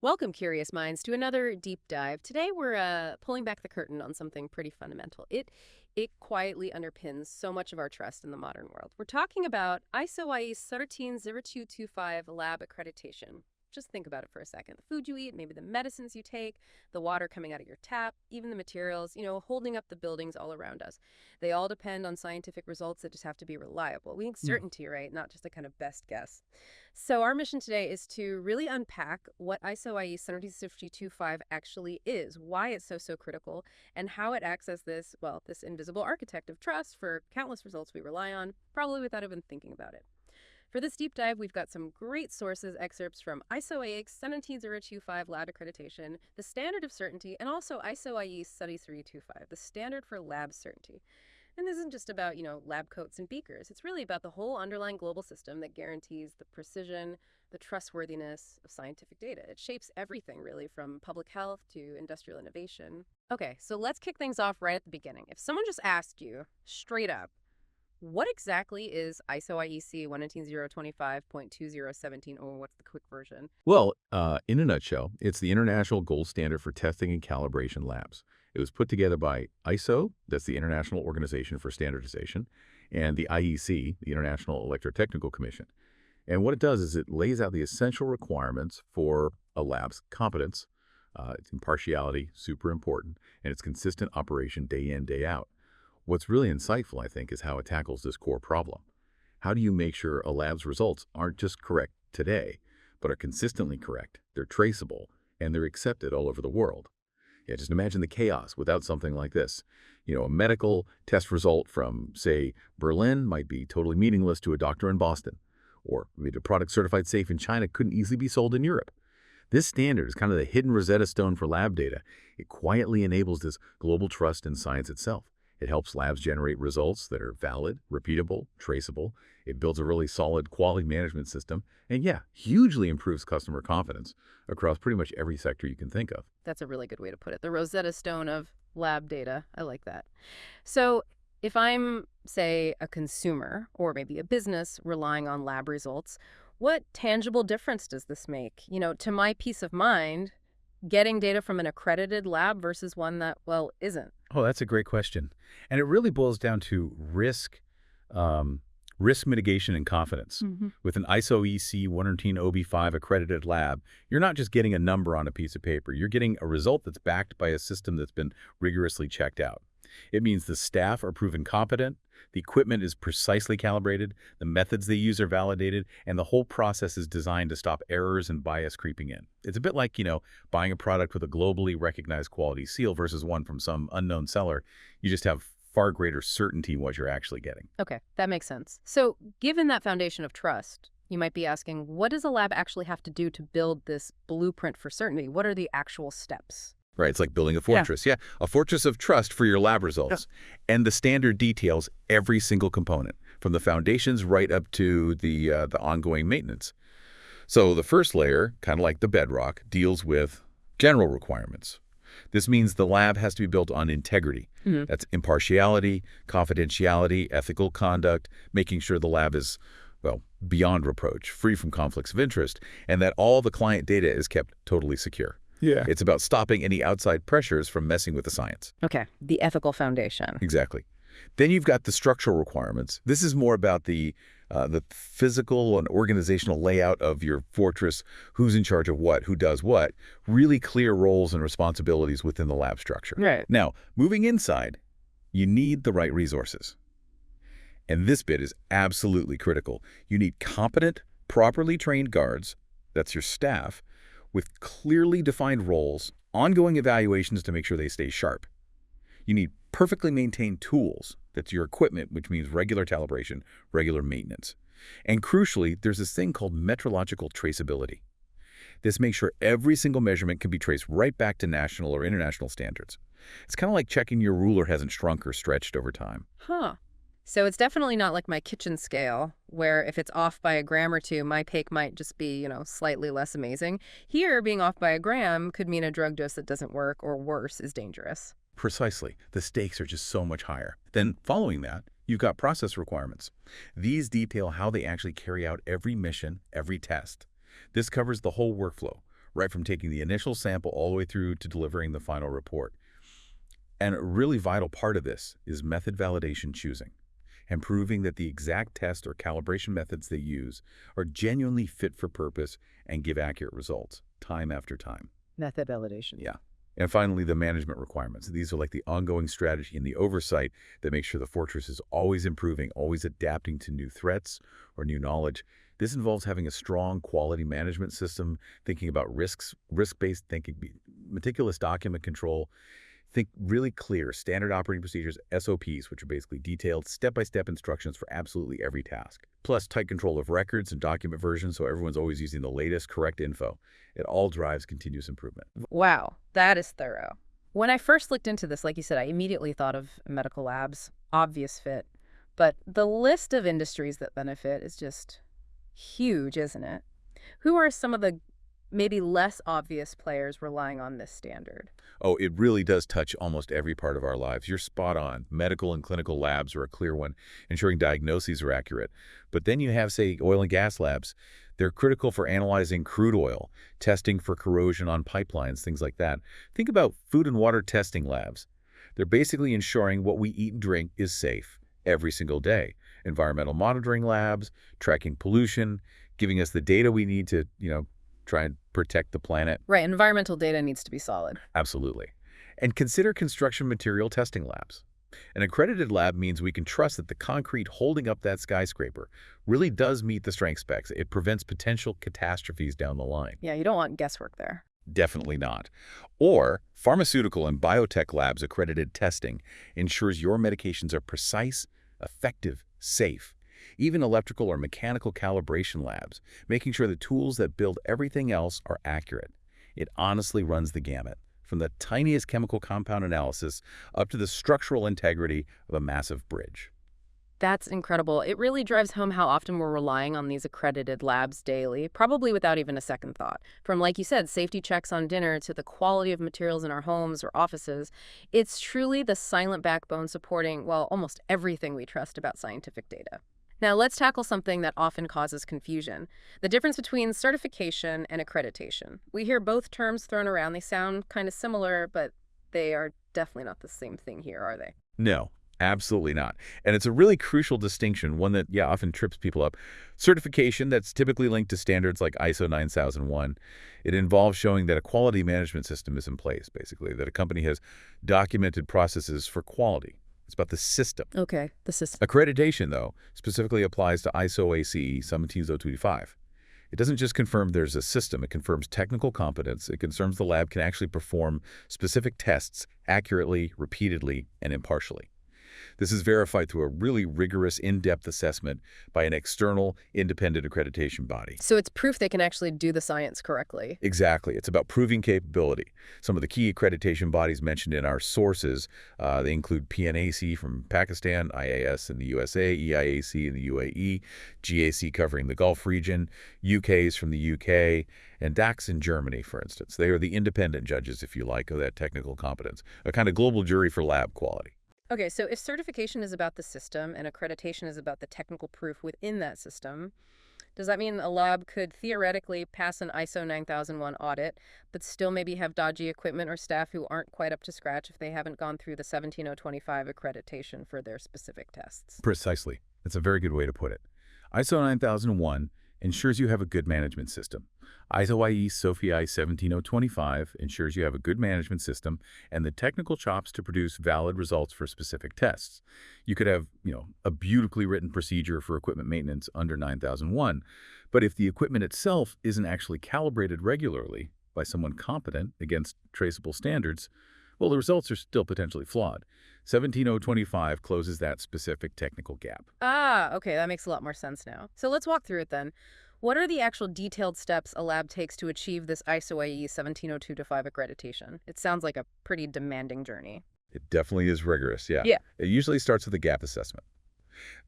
Welcome, curious minds, to another deep dive. Today we're pulling back the curtain on something pretty fundamental. It quietly underpins so much of our trust in the modern world. We're talking about ISOIEC 130225 lab accreditation. Just think about it for a second. The food you eat, maybe the medicines you take, the water coming out of your tap, even the materials, holding up the buildings all around us. They all depend on scientific results that just have to be reliable. We need certainty, right? Not just a kind of best guess. So our mission today is to really unpack what ISOIEC 13625 actually is, why it's so critical, and how it acts as this invisible architect of trust for countless results we rely on, probably without even thinking about it. For this deep dive, we've got some great sources, excerpts from ISOIEC 17025 Lab Accreditation, the Standard of Certainty, and also ISOIEC 7325, the Standard for Lab Certainty. And this isn't just about, lab coats and beakers. It's really about the whole underlying global system that guarantees the precision, the trustworthiness of scientific data. It shapes everything, really, from public health to industrial innovation. Okay, so let's kick things off right at the beginning. If someone just asked you, straight up, what exactly is ISOIEC 17025.2017, or what's the quick version? Well, in a nutshell, it's the international gold standard for testing and calibration labs. It was put together by ISO, that's the International Organization for Standardization, and the IEC, the International Electrotechnical Commission. And what it does is it lays out the essential requirements for a lab's competence, its impartiality, super important, and its consistent operation day in, day out. What's really insightful, I think, is how it tackles this core problem. How do you make sure a lab's results aren't just correct today, but are consistently correct, they're traceable, and they're accepted all over the world? Yeah, just imagine the chaos without something like this. A medical test result from, say, Berlin might be totally meaningless to a doctor in Boston, or maybe a product certified safe in China couldn't easily be sold in Europe. This standard is kind of the hidden Rosetta Stone for lab data. It quietly enables this global trust in science itself. It helps labs generate results that are valid, repeatable, traceable. It builds a really solid quality management system. And yeah, hugely improves customer confidence across pretty much every sector you can think of. That's a really good way to put it. The Rosetta Stone of lab data. I like that. So if I'm, say, a consumer or maybe a business relying on lab results, what tangible difference does this make? To my peace of mind, getting data from an accredited lab versus one that, isn't? Oh, that's a great question. And it really boils down to risk mitigation and confidence. With an ISOEC 113OB5 accredited lab, you're not just getting a number on a piece of paper. You're getting a result that's backed by a system that's been rigorously checked out. It means the staff are proven competent, the equipment is precisely calibrated, the methods they use are validated, and the whole process is designed to stop errors and bias creeping in. It's a bit like, buying a product with a globally recognized quality seal versus one from some unknown seller. You just have far greater certainty in what you're actually getting. Okay, that makes sense. So given that foundation of trust, you might be asking, what does a lab actually have to do to build this blueprint for certainty? What are the actual steps? Right, it's like building a fortress. Yeah, a fortress of trust for your lab results. Yeah. And the standard details every single component, from the foundations right up to the ongoing maintenance. So the first layer, kind of like the bedrock, deals with general requirements. This means the lab has to be built on integrity. That's impartiality, confidentiality, ethical conduct, making sure the lab is, beyond reproach, free from conflicts of interest, and that all the client data is kept totally secure. Yeah. It's about stopping any outside pressures from messing with the science. Okay, the ethical foundation. Exactly. Then you've got the structural requirements. This is more about the physical and organizational layout of your fortress, who's in charge of what, who does what, really clear roles and responsibilities within the lab structure. Right. Now, moving inside, you need the right resources. And this bit is absolutely critical. You need competent, properly trained guards, that's your staff, with clearly defined roles, ongoing evaluations to make sure they stay sharp. You need perfectly maintained tools, that's your equipment, which means regular calibration, regular maintenance. And crucially, there's this thing called metrological traceability. This makes sure every single measurement can be traced right back to national or international standards. It's kind of like checking your ruler hasn't shrunk or stretched over time. So it's definitely not like my kitchen scale, where if it's off by a gram or two, my cake might just be, slightly less amazing. Here, being off by a gram could mean a drug dose that doesn't work, or worse, is dangerous. Precisely. The stakes are just so much higher. Then following that, you've got process requirements. These detail how they actually carry out every mission, every test. This covers the whole workflow, right from taking the initial sample all the way through to delivering the final report. And a really vital part of this is method validation choosing and proving that the exact test or calibration methods they use are genuinely fit for purpose and give accurate results time after time. Method validation. Yeah. And finally, the management requirements. These are like the ongoing strategy and the oversight that makes sure the fortress is always improving, always adapting to new threats or new knowledge. This involves having a strong quality management system, thinking about risks, risk-based thinking, meticulous document control. Think really clear standard operating procedures, SOPs, which are basically detailed step-by-step instructions for absolutely every task. Plus tight control of records and document versions so everyone's always using the latest correct info. It all drives continuous improvement. Wow, that is thorough. When I first looked into this, like you said, I immediately thought of medical labs, obvious fit. But the list of industries that benefit is just huge, isn't it? Who are some of the maybe less obvious players relying on this standard? Oh, it really does touch almost every part of our lives. You're spot on. Medical and clinical labs are a clear one, ensuring diagnoses are accurate. But then you have, say, oil and gas labs. They're critical for analyzing crude oil, testing for corrosion on pipelines, things like that. Think about food and water testing labs. They're basically ensuring what we eat and drink is safe every single day. Environmental monitoring labs, tracking pollution, giving us the data we need to, try and protect the planet. Right, environmental data needs to be solid. Absolutely. And consider construction material testing labs. An accredited lab means we can trust that the concrete holding up that skyscraper really does meet the strength specs. It prevents potential catastrophes down the line. Yeah, you don't want guesswork there. Definitely not. Or pharmaceutical and biotech labs accredited testing ensures your medications are precise, effective, safe. Even electrical or mechanical calibration labs, making sure the tools that build everything else are accurate. It honestly runs the gamut, from the tiniest chemical compound analysis up to the structural integrity of a massive bridge. That's incredible. It really drives home how often we're relying on these accredited labs daily, probably without even a second thought. From, like you said, safety checks on dinner to the quality of materials in our homes or offices, it's truly the silent backbone supporting, well, almost everything we trust about scientific data. Now, let's tackle something that often causes confusion, the difference between certification and accreditation. We hear both terms thrown around. They sound kind of similar, but they are definitely not the same thing here, are they? No, absolutely not. And it's a really crucial distinction, one that, often trips people up. Certification, that's typically linked to standards like ISO 9001. It involves showing that a quality management system is in place, basically, that a company has documented processes for quality. It's about the system. Okay, the system. Accreditation, though, specifically applies to ISOIEC 17025. It doesn't just confirm there's a system. It confirms technical competence. It confirms the lab can actually perform specific tests accurately, repeatedly, and impartially. This is verified through a really rigorous, in-depth assessment by an external, independent accreditation body. So it's proof they can actually do the science correctly. Exactly. It's about proving capability. Some of the key accreditation bodies mentioned in our sources, they include PNAC from Pakistan, IAS in the USA, EIAC in the UAE, GAC covering the Gulf region, UK's from the UK, and DAX in Germany, for instance. They are the independent judges, if you like, of that technical competence, a kind of global jury for lab quality. Okay, so if certification is about the system and accreditation is about the technical proof within that system, does that mean a lab could theoretically pass an ISO 9001 audit, but still maybe have dodgy equipment or staff who aren't quite up to scratch if they haven't gone through the 17025 accreditation for their specific tests? Precisely. That's a very good way to put it. ISO 9001 ensures you have a good management system. ISOIEC Sofia 17025 ensures you have a good management system and the technical chops to produce valid results for specific tests. You could have, a beautifully written procedure for equipment maintenance under 9001, but if the equipment itself isn't actually calibrated regularly by someone competent against traceable standards, well, the results are still potentially flawed. 17025 closes that specific technical gap. Ah, okay, that makes a lot more sense now. So let's walk through it then. What are the actual detailed steps a lab takes to achieve this ISOIEC 17025 accreditation? It sounds like a pretty demanding journey. It definitely is rigorous, yeah. Yeah. It usually starts with a gap assessment.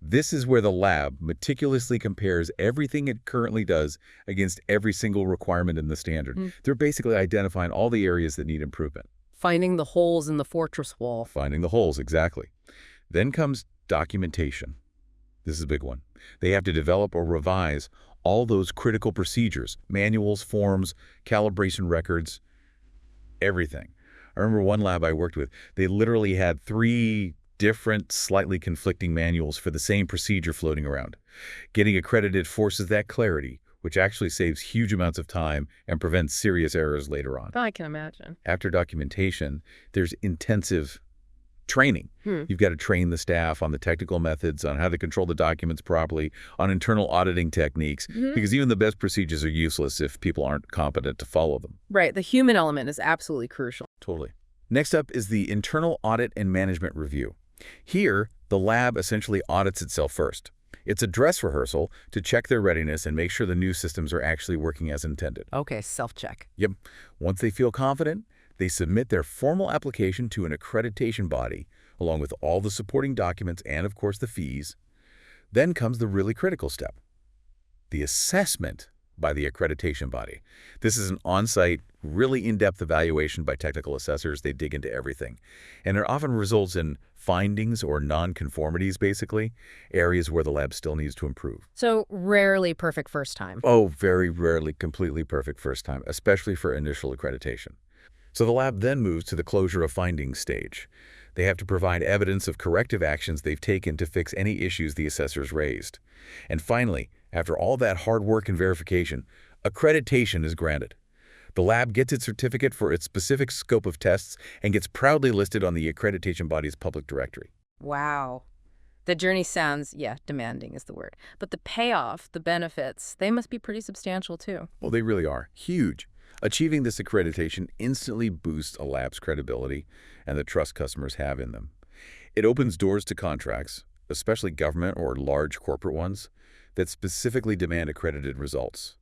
This is where the lab meticulously compares everything it currently does against every single requirement in the standard. They're basically identifying all the areas that need improvement. Finding the holes in the fortress wall. Finding the holes, exactly. Then comes documentation. This is a big one. They have to develop or revise All those critical procedures, manuals, forms, calibration records, everything. I remember one lab I worked with, they literally had 3 different, slightly conflicting manuals for the same procedure floating around. Getting accredited forces that clarity, which actually saves huge amounts of time and prevents serious errors later on. I can imagine. After documentation, there's intensive training. You've got to train the staff on the technical methods, on how to control the documents properly, on internal auditing techniques, because even the best procedures are useless if people aren't competent to follow them. Right. The human element is absolutely crucial. Totally. Next up is the internal audit and management review. Here, the lab essentially audits itself first. It's a dress rehearsal to check their readiness and make sure the new systems are actually working as intended. Okay, self-check. Yep. Once they feel confident, they submit their formal application to an accreditation body, along with all the supporting documents and, of course, the fees. Then comes the really critical step, the assessment by the accreditation body. This is an on-site, really in-depth evaluation by technical assessors. They dig into everything. And it often results in findings or non-conformities, basically, areas where the lab still needs to improve. So rarely perfect first time. Oh, very rarely completely perfect first time, especially for initial accreditation. So the lab then moves to the closure of findings stage. They have to provide evidence of corrective actions they've taken to fix any issues the assessors raised. And finally, after all that hard work and verification, accreditation is granted. The lab gets its certificate for its specific scope of tests and gets proudly listed on the accreditation body's public directory. Wow. The journey sounds, demanding is the word. But the payoff, the benefits, they must be pretty substantial too. Well, they really are. Huge. Achieving this accreditation instantly boosts a lab's credibility and the trust customers have in them. It opens doors to contracts, especially government or large corporate ones, that specifically demand accredited results.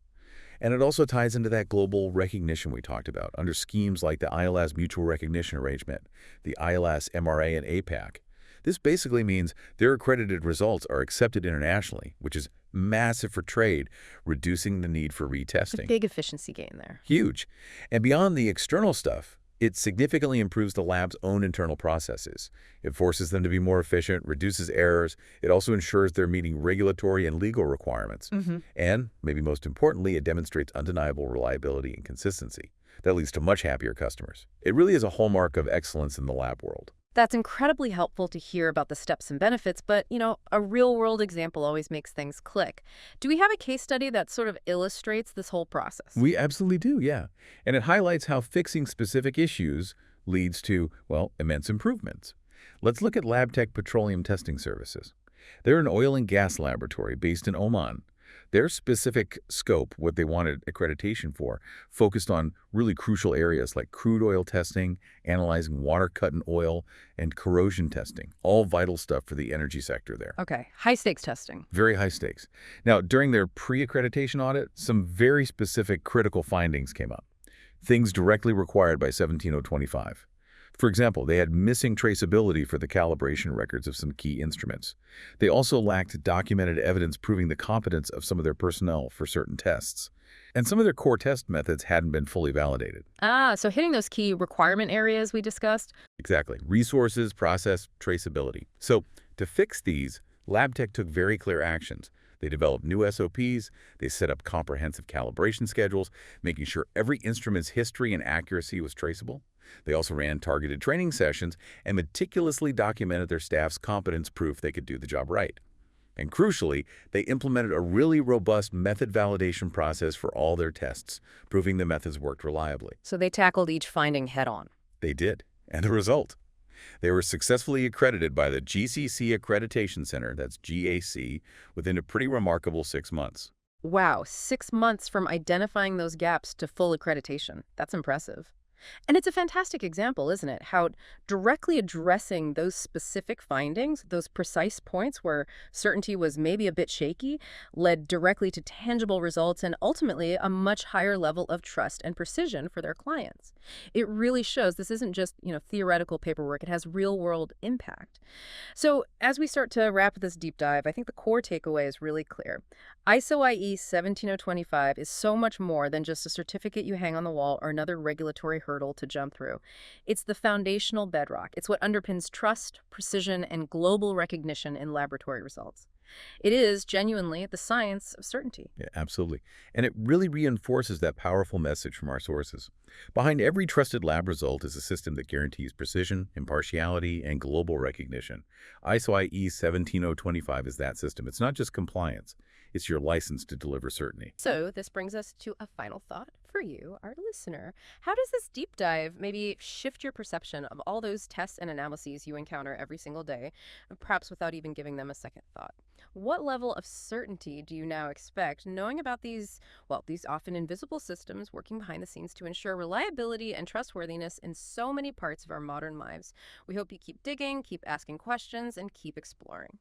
And it also ties into that global recognition we talked about under schemes like the ILS Mutual Recognition Arrangement, the ILS MRA and APAC. This basically means their accredited results are accepted internationally, which is massive for trade, reducing the need for retesting. A big efficiency gain there. Huge. And beyond the external stuff, it significantly improves the lab's own internal processes. It forces them to be more efficient, reduces errors. It also ensures they're meeting regulatory and legal requirements. And, maybe most importantly, it demonstrates undeniable reliability and consistency. That leads to much happier customers. It really is a hallmark of excellence in the lab world. That's incredibly helpful to hear about the steps and benefits, but, a real-world example always makes things click. Do we have a case study that sort of illustrates this whole process? We absolutely do, yeah. And it highlights how fixing specific issues leads to, well, immense improvements. Let's look at LabTech Petroleum Testing Services. They're an oil and gas laboratory based in Oman. Their specific scope, what they wanted accreditation for, focused on really crucial areas like crude oil testing, analyzing water cut in oil, and corrosion testing. All vital stuff for the energy sector there. Okay, high-stakes testing. Very high stakes. Now, during their pre-accreditation audit, some very specific critical findings came up. Things directly required by 17025. For example, they had missing traceability for the calibration records of some key instruments. They also lacked documented evidence proving the competence of some of their personnel for certain tests. And some of their core test methods hadn't been fully validated. So hitting those key requirement areas we discussed? Exactly. Resources, process, traceability. So to fix these, LabTech took very clear actions. They developed new SOPs, they set up comprehensive calibration schedules, making sure every instrument's history and accuracy was traceable. They also ran targeted training sessions and meticulously documented their staff's competence proof they could do the job right. And crucially, they implemented a really robust method validation process for all their tests, proving the methods worked reliably. So they tackled each finding head-on. They did. And the result? They were successfully accredited by the GCC Accreditation Center, that's GAC, within a pretty remarkable 6 months. Wow, 6 months from identifying those gaps to full accreditation. That's impressive. And it's a fantastic example, isn't it? How directly addressing those specific findings, those precise points where certainty was maybe a bit shaky, led directly to tangible results and ultimately a much higher level of trust and precision for their clients. It really shows this isn't just, theoretical paperwork. It has real-world impact. So as we start to wrap this deep dive, I think the core takeaway is really clear. ISOIEC 17025 is so much more than just a certificate you hang on the wall or another regulatory hurdle to jump through. It's the foundational bedrock. It's what underpins trust, precision, and global recognition in laboratory results. It is genuinely the science of certainty. Yeah, absolutely. And it really reinforces that powerful message from our sources. Behind every trusted lab result is a system that guarantees precision, impartiality, and global recognition. ISOIEC 17025 is that system. It's not just compliance. It's your license to deliver certainty. So this brings us to a final thought for you, our listener. How does this deep dive maybe shift your perception of all those tests and analyses you encounter every single day, perhaps without even giving them a second thought? What level of certainty do you now expect, knowing about these, well, these often invisible systems working behind the scenes to ensure reliability and trustworthiness in so many parts of our modern lives? We hope you keep digging, keep asking questions, and keep exploring.